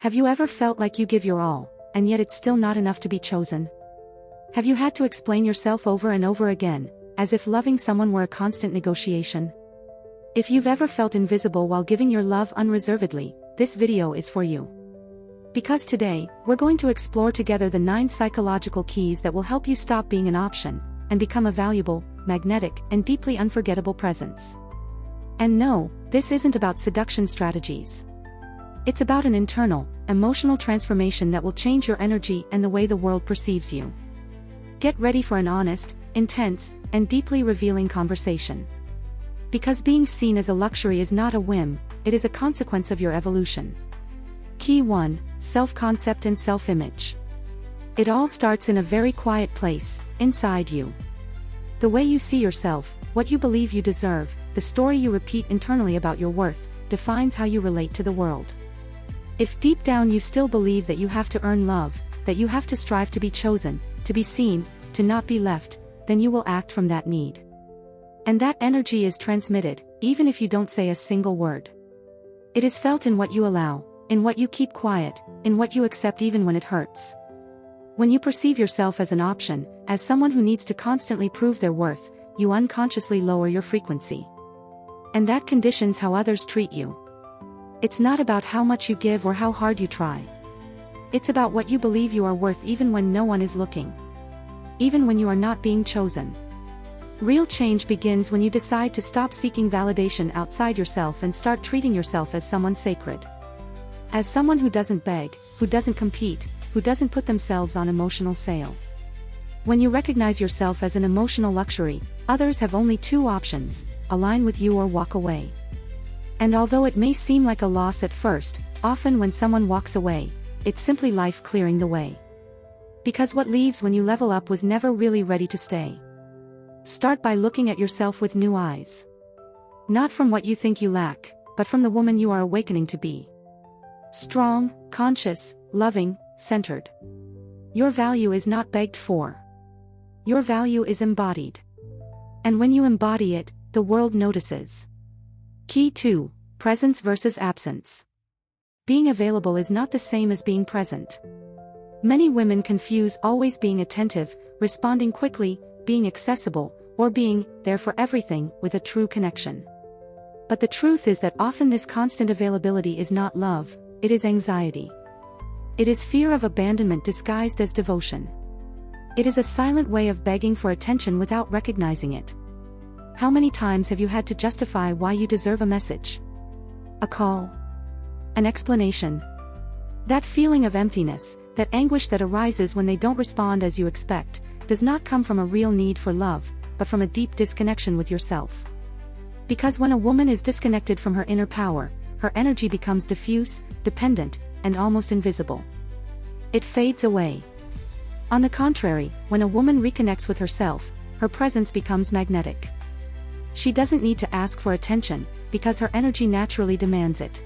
Have you ever felt like you give your all, and yet it's still not enough to be chosen? Have you had to explain yourself over and over again, as if loving someone were a constant negotiation? If you've ever felt invisible while giving your love unreservedly, this video is for you. Because today, we're going to explore together the 9 psychological keys that will help you stop being an option, and become a valuable, magnetic, and deeply unforgettable presence. And no, this isn't about seduction strategies. It's about an internal, emotional transformation that will change your energy and the way the world perceives you. Get ready for an honest, intense, and deeply revealing conversation. Because being seen as a luxury is not a whim, it is a consequence of your evolution. Key 1: Self-concept and self-image. It all starts in a very quiet place, inside you. The way you see yourself, what you believe you deserve, the story you repeat internally about your worth, defines how you relate to the world. If deep down you still believe that you have to earn love, that you have to strive to be chosen, to be seen, to not be left, then you will act from that need. And that energy is transmitted, even if you don't say a single word. It is felt in what you allow, in what you keep quiet, in what you accept even when it hurts. When you perceive yourself as an option, as someone who needs to constantly prove their worth, you unconsciously lower your frequency. And that conditions how others treat you. It's not about how much you give or how hard you try. It's about what you believe you are worth even when no one is looking. Even when you are not being chosen. Real change begins when you decide to stop seeking validation outside yourself and start treating yourself as someone sacred. As someone who doesn't beg, who doesn't compete, who doesn't put themselves on emotional sale. When you recognize yourself as an emotional luxury, others have only 2 options: align with you or walk away. And although it may seem like a loss at first, often when someone walks away, it's simply life clearing the way. Because what leaves when you level up was never really ready to stay. Start by looking at yourself with new eyes. Not from what you think you lack, but from the woman you are awakening to be. Strong, conscious, loving, centered. Your value is not begged for. Your value is embodied. And when you embody it, the world notices. Key 2: Presence versus absence. Being available is not the same as being present. Many women confuse always being attentive, responding quickly, being accessible, or being there for everything with a true connection. But the truth is that often this constant availability is not love, it is anxiety. It is fear of abandonment disguised as devotion. It is a silent way of begging for attention without recognizing it. How many times have you had to justify why you deserve a message? A call? An explanation? That feeling of emptiness, that anguish that arises when they don't respond as you expect, does not come from a real need for love, but from a deep disconnection with yourself. Because when a woman is disconnected from her inner power, her energy becomes diffuse, dependent, and almost invisible. It fades away. On the contrary, when a woman reconnects with herself, her presence becomes magnetic. She doesn't need to ask for attention, because her energy naturally demands it.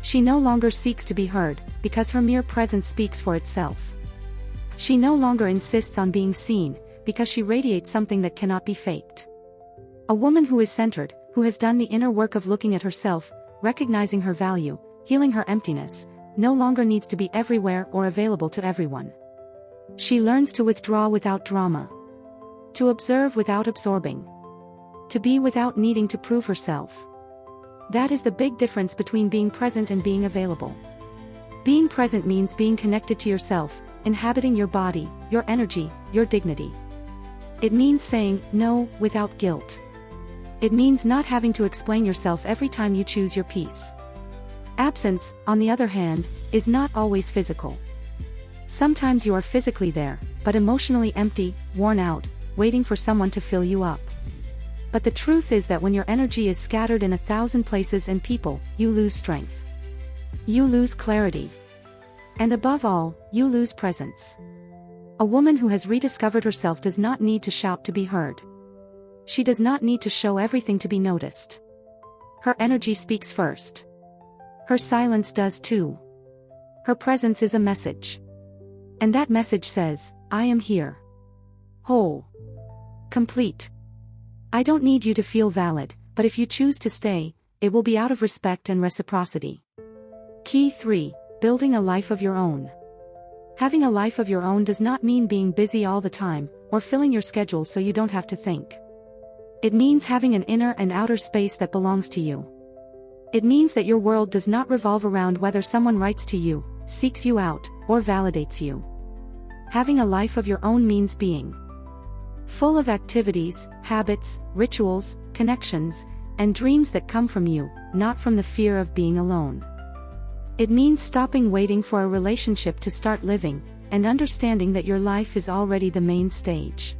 She no longer seeks to be heard, because her mere presence speaks for itself. She no longer insists on being seen, because she radiates something that cannot be faked. A woman who is centered, who has done the inner work of looking at herself, recognizing her value, healing her emptiness, no longer needs to be everywhere or available to everyone. She learns to withdraw without drama. To observe without absorbing. To be without needing to prove herself. That is the big difference between being present and being available. Being present means being connected to yourself, inhabiting your body, your energy, your dignity. It means saying no without guilt. It means not having to explain yourself every time you choose your peace. Absence, on the other hand, is not always physical. Sometimes you are physically there, but emotionally empty, worn out, waiting for someone to fill you up. But the truth is that when your energy is scattered in 1,000 places and people, you lose strength. You lose clarity. And above all, you lose presence. A woman who has rediscovered herself does not need to shout to be heard. She does not need to show everything to be noticed. Her energy speaks first. Her silence does too. Her presence is a message. And that message says, I am here. Whole. Complete. I don't need you to feel valid, but if you choose to stay, it will be out of respect and reciprocity. Key 3: building a life of your own. Having a life of your own does not mean being busy all the time, or filling your schedule so you don't have to think. It means having an inner and outer space that belongs to you. It means that your world does not revolve around whether someone writes to you, seeks you out, or validates you. Having a life of your own means being full of activities, habits, rituals, connections, and dreams that come from you, not from the fear of being alone. It means stopping waiting for a relationship to start living, and understanding that your life is already the main stage.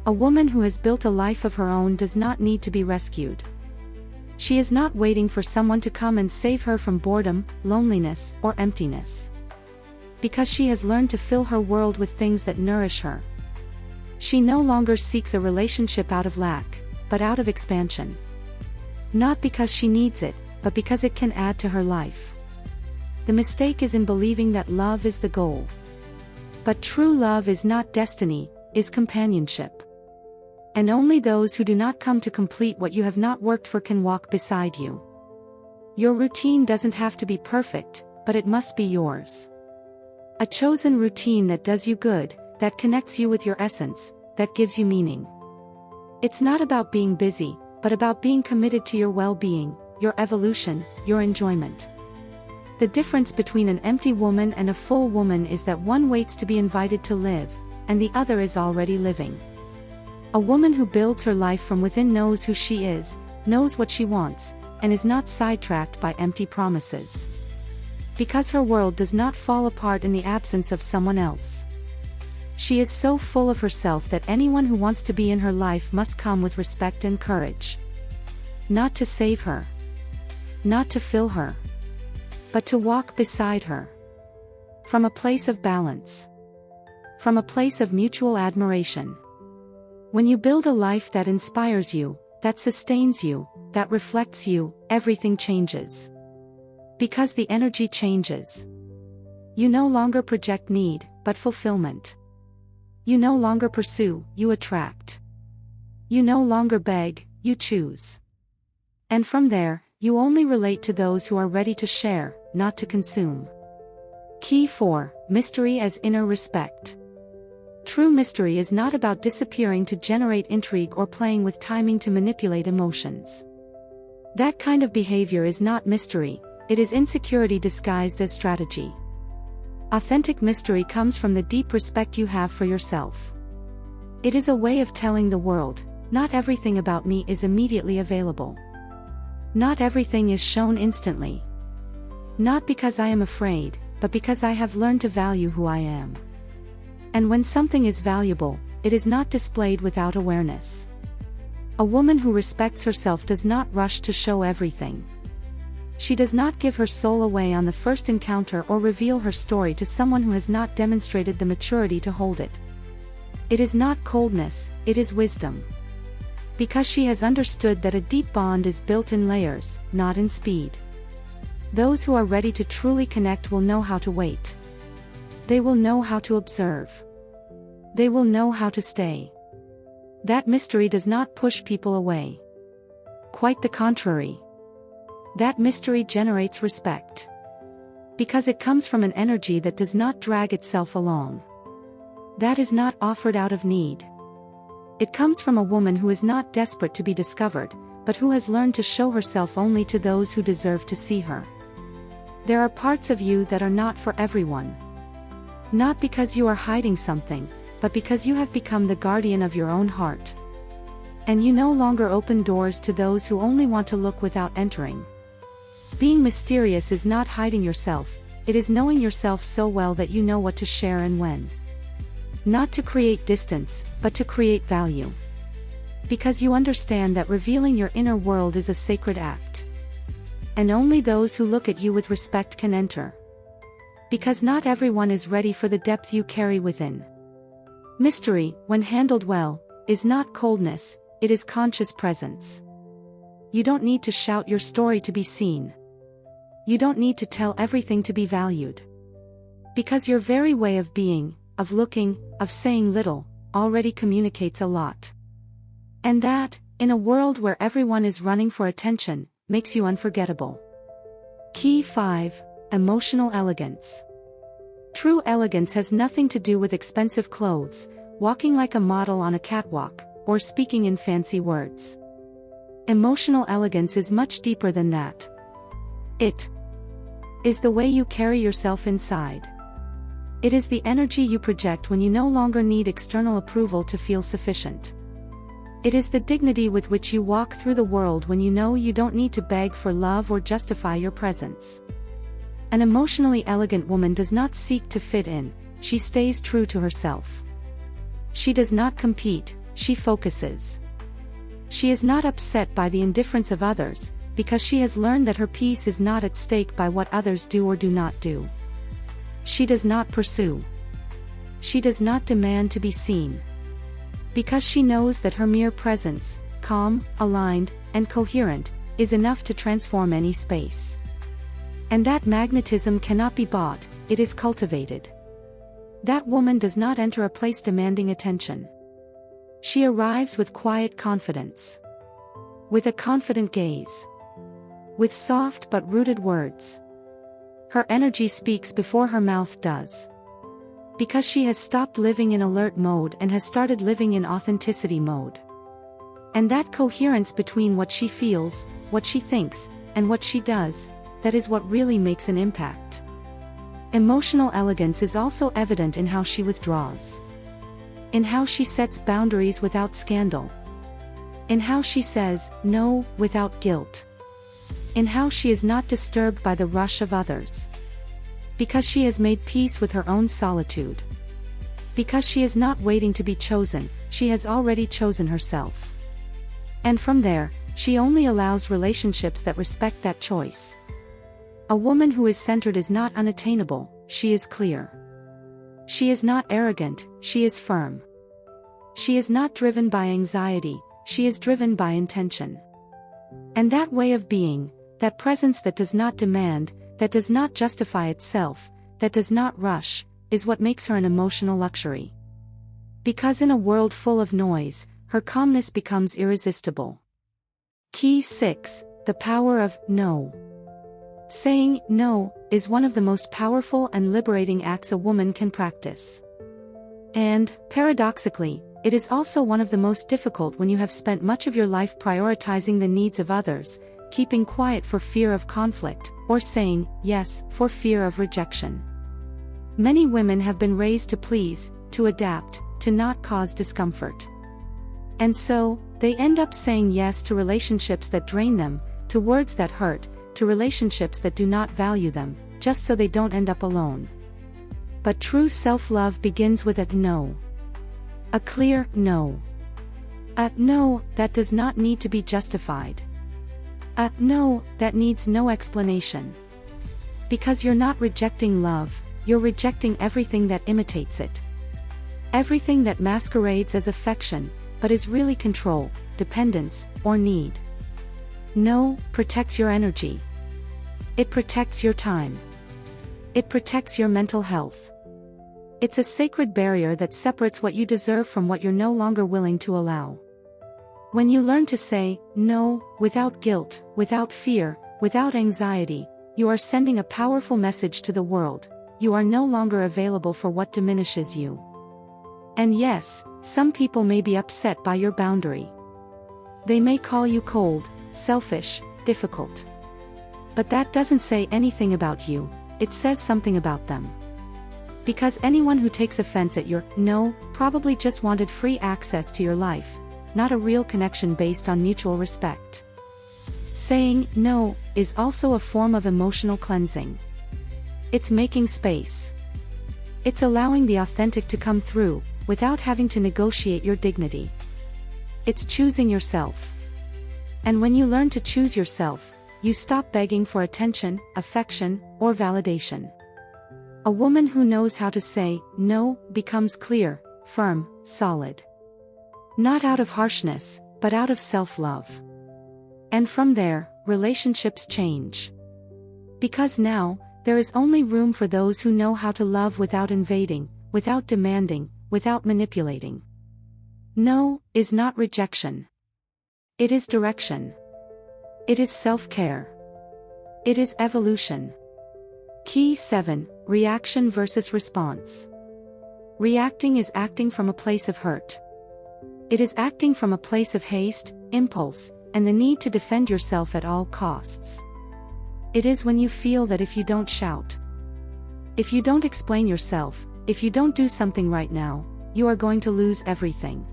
A woman who has built a life of her own does not need to be rescued. She is not waiting for someone to come and save her from boredom, loneliness, or emptiness. Because she has learned to fill her world with things that nourish her. She no longer seeks a relationship out of lack, but out of expansion. Not because she needs it, but because it can add to her life. The mistake is in believing that love is the goal. But true love is not destiny, is companionship. And only those who do not come to complete what you have not worked for can walk beside you. Your routine doesn't have to be perfect, but it must be yours. A chosen routine that does you good, that connects you with your essence, that gives you meaning. It's not about being busy, but about being committed to your well-being, your evolution, your enjoyment. The difference between an empty woman and a full woman is that one waits to be invited to live, and the other is already living. A woman who builds her life from within knows who she is, knows what she wants, and is not sidetracked by empty promises. Because her world does not fall apart in the absence of someone else. She is so full of herself that anyone who wants to be in her life must come with respect and courage. Not to save her. Not to fill her. But to walk beside her. From a place of balance. From a place of mutual admiration. When you build a life that inspires you, that sustains you, that reflects you, everything changes. Because the energy changes. You no longer project need, but fulfillment. You no longer pursue, you attract. You no longer beg, you choose. And from there, you only relate to those who are ready to share, not to consume. Key 4, Mystery as inner respect. True mystery is not about disappearing to generate intrigue or playing with timing to manipulate emotions. That kind of behavior is not mystery, it is insecurity disguised as strategy. Authentic mystery comes from the deep respect you have for yourself. It is a way of telling the world, not everything about me is immediately available. Not everything is shown instantly. Not because I am afraid, but because I have learned to value who I am. And when something is valuable, it is not displayed without awareness. A woman who respects herself does not rush to show everything. She does not give her soul away on the first encounter or reveal her story to someone who has not demonstrated the maturity to hold it. It is not coldness, it is wisdom. Because she has understood that a deep bond is built in layers, not in speed. Those who are ready to truly connect will know how to wait. They will know how to observe. They will know how to stay. That mystery does not push people away. Quite the contrary. That mystery generates respect. Because it comes from an energy that does not drag itself along. That is not offered out of need. It comes from a woman who is not desperate to be discovered, but who has learned to show herself only to those who deserve to see her. There are parts of you that are not for everyone. Not because you are hiding something, but because you have become the guardian of your own heart. And you no longer open doors to those who only want to look without entering. Being mysterious is not hiding yourself, it is knowing yourself so well that you know what to share and when. Not to create distance, but to create value. Because you understand that revealing your inner world is a sacred act. And only those who look at you with respect can enter. Because not everyone is ready for the depth you carry within. Mystery, when handled well, is not coldness, it is conscious presence. You don't need to shout your story to be seen. You don't need to tell everything to be valued. Because your very way of being, of looking, of saying little, already communicates a lot. And that, in a world where everyone is running for attention, makes you unforgettable. Key 5, emotional elegance. True elegance has nothing to do with expensive clothes, walking like a model on a catwalk, or speaking in fancy words. Emotional elegance is much deeper than that. It is the way you carry yourself inside. It is the energy you project when you no longer need external approval to feel sufficient. It is the dignity with which you walk through the world when you know you don't need to beg for love or justify your presence. An emotionally elegant woman does not seek to fit in, she stays true to herself. She does not compete, she focuses. She is not upset by the indifference of others, because she has learned that her peace is not at stake by what others do or do not do. She does not pursue. She does not demand to be seen. Because she knows that her mere presence, calm, aligned, and coherent, is enough to transform any space. And that magnetism cannot be bought, it is cultivated. That woman does not enter a place demanding attention. She arrives with quiet confidence. With a confident gaze. With soft but rooted words. Her energy speaks before her mouth does. Because she has stopped living in alert mode and has started living in authenticity mode. And that coherence between what she feels, what she thinks, and what she does, that is what really makes an impact. Emotional elegance is also evident in how she withdraws. In how she sets boundaries without scandal. In how she says no without guilt. In how she is not disturbed by the rush of others. Because she has made peace with her own solitude. Because she is not waiting to be chosen, she has already chosen herself. And from there, she only allows relationships that respect that choice. A woman who is centered is not unattainable, she is clear. She is not arrogant, she is firm. She is not driven by anxiety, she is driven by intention. And that way of being, that presence that does not demand, that does not justify itself, that does not rush, is what makes her an emotional luxury. Because in a world full of noise, her calmness becomes irresistible. Key 6, the power of no. Saying no is one of the most powerful and liberating acts a woman can practice. And, paradoxically, it is also one of the most difficult when you have spent much of your life prioritizing the needs of others, keeping quiet for fear of conflict, or saying yes for fear of rejection. Many women have been raised to please, to adapt, to not cause discomfort. And so, they end up saying yes to relationships that drain them, to words that hurt, to relationships that do not value them, just so they don't end up alone. But true self-love begins with a no. A clear no. A no that does not need to be justified. A no that needs no explanation. Because you're not rejecting love, you're rejecting everything that imitates it. Everything that masquerades as affection, but is really control, dependence, or need. No protects your energy. It protects your time. It protects your mental health. It's a sacred barrier that separates what you deserve from what you're no longer willing to allow. When you learn to say no without guilt, without fear, without anxiety, you are sending a powerful message to the world. You are no longer available for what diminishes you. And yes, some people may be upset by your boundary. They may call you cold, selfish, difficult. But that doesn't say anything about you, it says something about them. Because anyone who takes offense at your no probably just wanted free access to your life, not a real connection based on mutual respect. Saying no is also a form of emotional cleansing. It's making space. It's allowing the authentic to come through, without having to negotiate your dignity. It's choosing yourself. And when you learn to choose yourself, you stop begging for attention, affection, or validation. A woman who knows how to say no becomes clear, firm, solid. Not out of harshness, but out of self-love. And from there, relationships change. Because now, there is only room for those who know how to love without invading, without demanding, without manipulating. No is not rejection. It is direction. It is self-care. It is evolution. Key 7. Reaction versus response. Reacting is acting from a place of hurt. It is acting from a place of haste, impulse, and the need to defend yourself at all costs. It is when you feel that if you don't shout, if you don't explain yourself, if you don't do something right now, you are going to lose everything.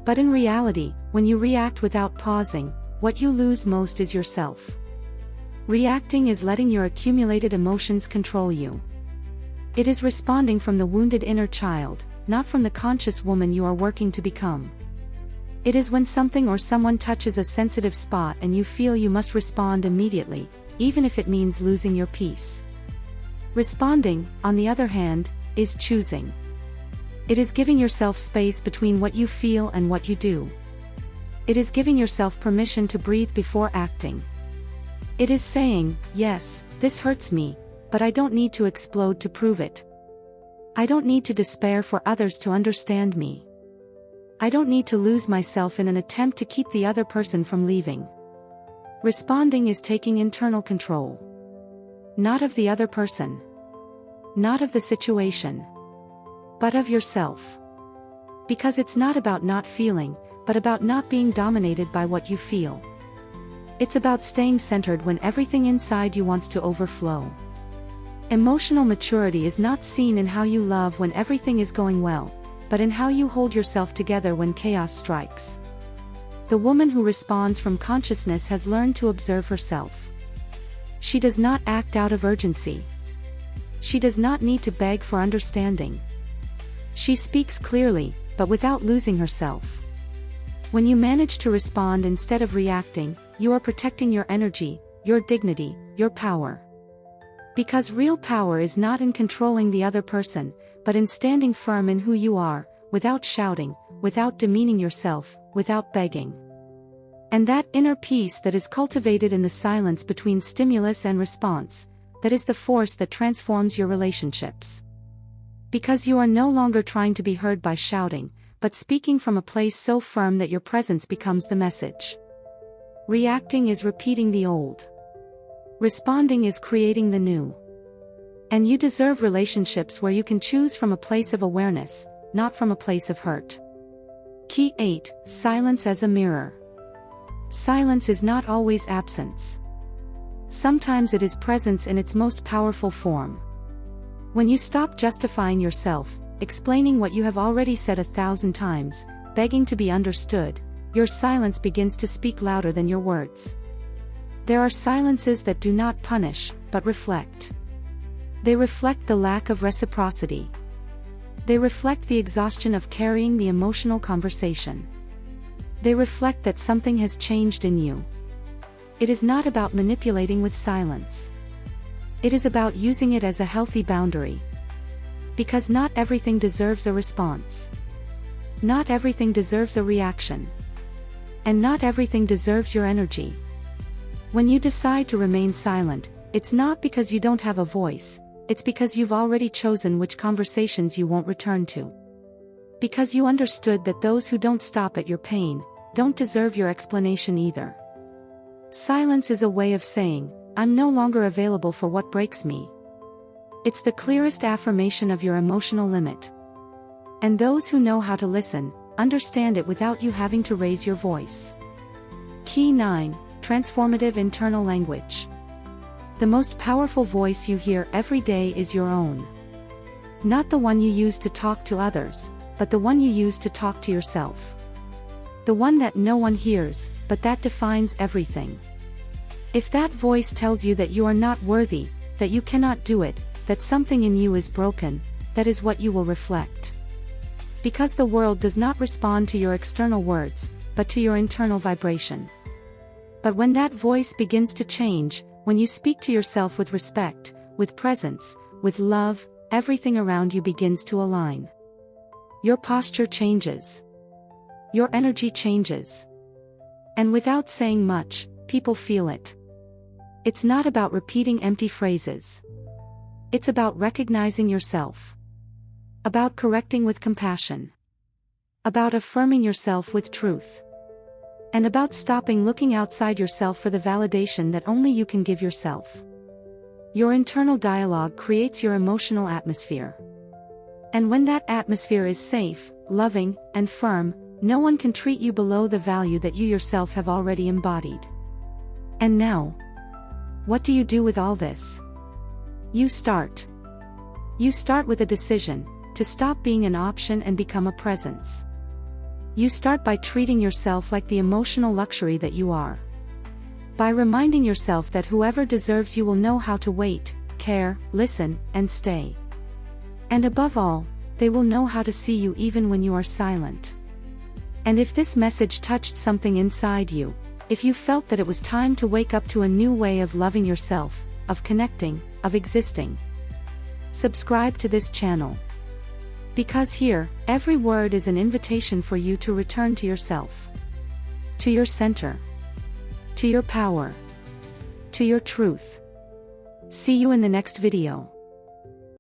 But in reality, when you react without pausing, what you lose most is yourself. Reacting is letting your accumulated emotions control you. It is responding from the wounded inner child, not from the conscious woman you are working to become. It is when something or someone touches a sensitive spot and you feel you must respond immediately, even if it means losing your peace. Responding, on the other hand, is choosing. It is giving yourself space between what you feel and what you do. It is giving yourself permission to breathe before acting. It is saying, yes, this hurts me, but I don't need to explode to prove it. I don't need to despair for others to understand me. I don't need to lose myself in an attempt to keep the other person from leaving. Responding is taking internal control. Not of the other person. Not of the situation. But of yourself. Because it's not about not feeling, but about not being dominated by what you feel. It's about staying centered when everything inside you wants to overflow. Emotional maturity is not seen in how you love when everything is going well, but in how you hold yourself together when chaos strikes. The woman who responds from consciousness has learned to observe herself. She does not act out of urgency. She does not need to beg for understanding. She speaks clearly, but without losing herself. When you manage to respond instead of reacting, you are protecting your energy, your dignity, your power. Because real power is not in controlling the other person, but in standing firm in who you are, without shouting, without demeaning yourself, without begging. And that inner peace that is cultivated in the silence between stimulus and response, that is the force that transforms your relationships. Because you are no longer trying to be heard by shouting, but speaking from a place so firm that your presence becomes the message. Reacting is repeating the old. Responding is creating the new. And you deserve relationships where you can choose from a place of awareness, not from a place of hurt. Key 8. Silence as a mirror. Silence is not always absence. Sometimes it is presence in its most powerful form. When you stop justifying yourself, explaining what you have already said 1,000 times, begging to be understood, your silence begins to speak louder than your words. There are silences that do not punish, but reflect. They reflect the lack of reciprocity. They reflect the exhaustion of carrying the emotional conversation. They reflect that something has changed in you. It is not about manipulating with silence. It is about using it as a healthy boundary. Because not everything deserves a response. Not everything deserves a reaction. And not everything deserves your energy. When you decide to remain silent, it's not because you don't have a voice, it's because you've already chosen which conversations you won't return to. Because you understood that those who don't stop at your pain, don't deserve your explanation either. Silence is a way of saying, I'm no longer available for what breaks me. It's the clearest affirmation of your emotional limit. And those who know how to listen, understand it without you having to raise your voice. Key 9. Transformative internal language. The most powerful voice you hear every day is your own. Not the one you use to talk to others, but the one you use to talk to yourself. The one that no one hears, but that defines everything. If that voice tells you that you are not worthy, that you cannot do it, that something in you is broken, that is what you will reflect. Because the world does not respond to your external words, but to your internal vibration. But when that voice begins to change, when you speak to yourself with respect, with presence, with love, everything around you begins to align. Your posture changes. Your energy changes. And without saying much, people feel it. It's not about repeating empty phrases. It's about recognizing yourself. About correcting with compassion. About affirming yourself with truth. And about stopping looking outside yourself for the validation that only you can give yourself. Your internal dialogue creates your emotional atmosphere. And when that atmosphere is safe, loving, and firm, no one can treat you below the value that you yourself have already embodied. And now, what do you do with all this? You start. You start with a decision to stop being an option and become a presence. You start by treating yourself like the emotional luxury that you are. By reminding yourself that whoever deserves you will know how to wait, care, listen, and stay. And above all, they will know how to see you even when you are silent. And if this message touched something inside you, if you felt that it was time to wake up to a new way of loving yourself, of connecting, of existing, subscribe to this channel. Because here, every word is an invitation for you to return to yourself, to your center, to your power, to your truth. See you in the next video.